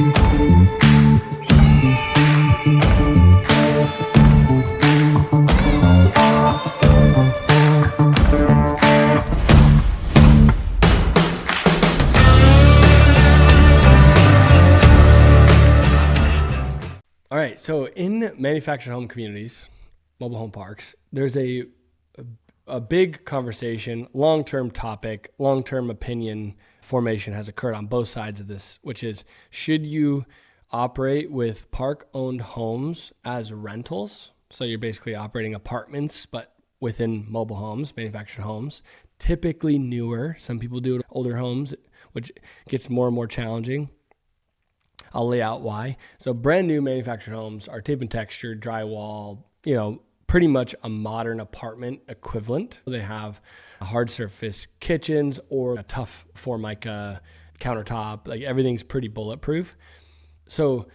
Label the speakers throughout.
Speaker 1: All right, so in manufactured home communities, mobile home parks, there's a big conversation, long-term topic, long-term opinion formation has occurred on both sides of this, which is, should you operate with park-owned homes as rentals? So you're basically operating apartments, but within mobile homes, manufactured homes, typically newer. Some people do it older homes, which gets more and more challenging. I'll lay out why. So brand new manufactured homes are tape and texture, drywall, pretty much a modern apartment equivalent. They have hard surface kitchens or a tough Formica countertop. Like everything's pretty bulletproof. So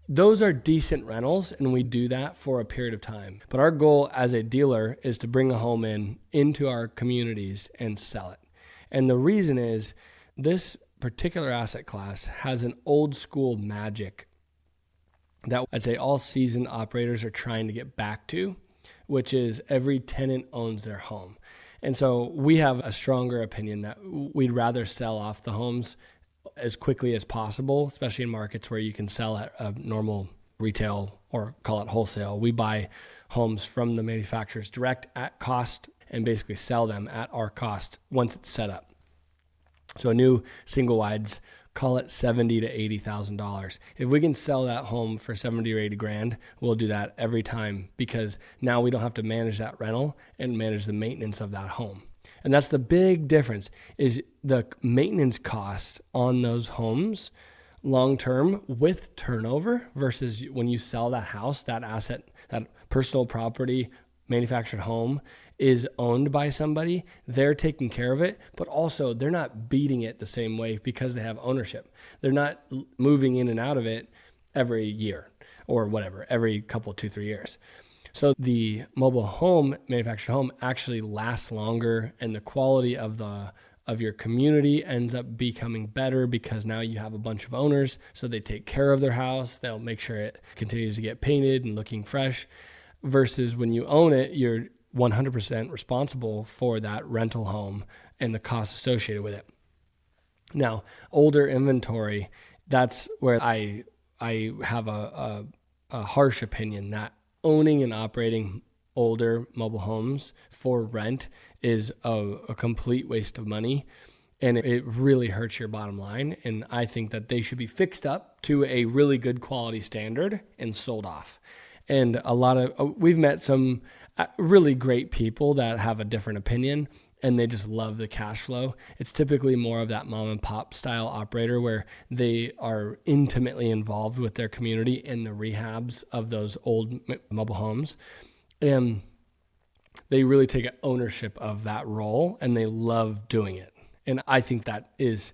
Speaker 1: those are decent rentals, and we do that for a period of time. But our goal as a dealer is to bring a home into our communities and sell it. And the reason is this particular asset class has an old school magic that I'd say all seasoned operators are trying to get back to, which is every tenant owns their home. And so we have a stronger opinion that we'd rather sell off the homes as quickly as possible, especially in markets where you can sell at a normal retail or call it wholesale. We buy homes from the manufacturers direct at cost and basically sell them at our cost once it's set up. So a new single wides, call it $70,000 to $80,000. If we can sell that home for 70 or 80 grand, we'll do that every time, because now we don't have to manage that rental and manage the maintenance of that home. And that's the big difference, is the maintenance costs on those homes long-term with turnover versus when you sell that house, that asset, that personal property, manufactured home is owned by somebody. They're taking care of it, but also they're not beating it the same way because they have ownership. They're not moving in and out of it every year or whatever, every couple, 2-3 years. So the mobile home, manufactured home actually lasts longer, and the quality of your community ends up becoming better because now you have a bunch of owners, so they take care of their house. They'll make sure it continues to get painted and looking fresh, versus when you own it, you're 100% responsible for that rental home and the costs associated with it. Now, older inventory, that's where I have a harsh opinion that owning and operating older mobile homes for rent is a complete waste of money, and it really hurts your bottom line. And I think that they should be fixed up to a really good quality standard and sold off. And we've met some really great people that have a different opinion, and they just love the cash flow. It's typically more of that mom and pop style operator where they are intimately involved with their community in the rehabs of those old mobile homes. And they really take ownership of that role, and they love doing it. And I think that is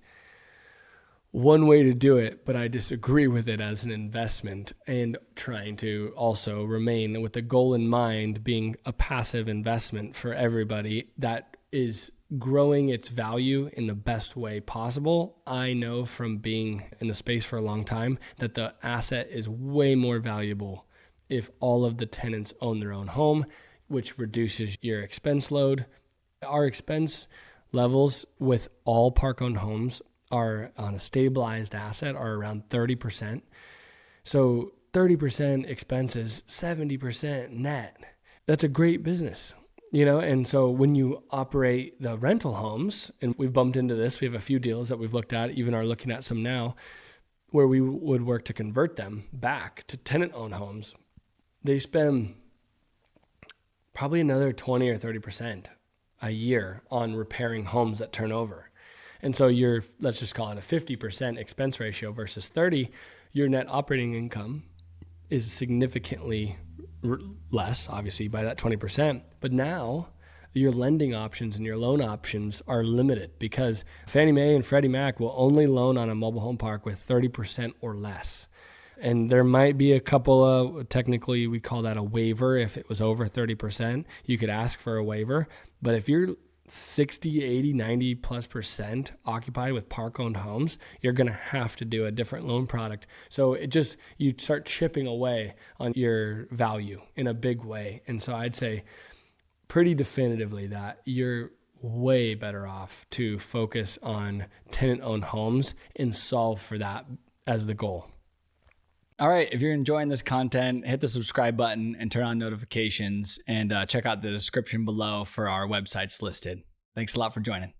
Speaker 1: one way to do it, but I disagree with it as an investment, and trying to also remain with the goal in mind being a passive investment for everybody that is growing its value in the best way possible. I know from being in the space for a long time that the asset is way more valuable if all of the tenants own their own home, which reduces your expense load. Our expense levels with all park-owned homes are on a stabilized asset are around 30%. So 30% expenses, 70% net. That's a great business, And so when you operate the rental homes, and we've bumped into this, we have a few deals that we've looked at, even are looking at some now, where we would work to convert them back to tenant-owned homes. They spend probably another 20 or 30% a year on repairing homes that turn over. And so let's just call it a 50% expense ratio versus 30, your net operating income is significantly less, obviously, by that 20%. But now your lending options and your loan options are limited because Fannie Mae and Freddie Mac will only loan on a mobile home park with 30% or less. And there might be a couple of, technically we call that a waiver. If it was over 30%, you could ask for a waiver. But if you're 60, 80, 90 plus % occupied with park owned homes, you're going to have to do a different loan product. So you start chipping away on your value in a big way. And so I'd say pretty definitively that you're way better off to focus on tenant-owned homes and solve for that as the goal.
Speaker 2: All right, if you're enjoying this content, hit the subscribe button and turn on notifications, and check out the description below for our websites listed. Thanks a lot for joining.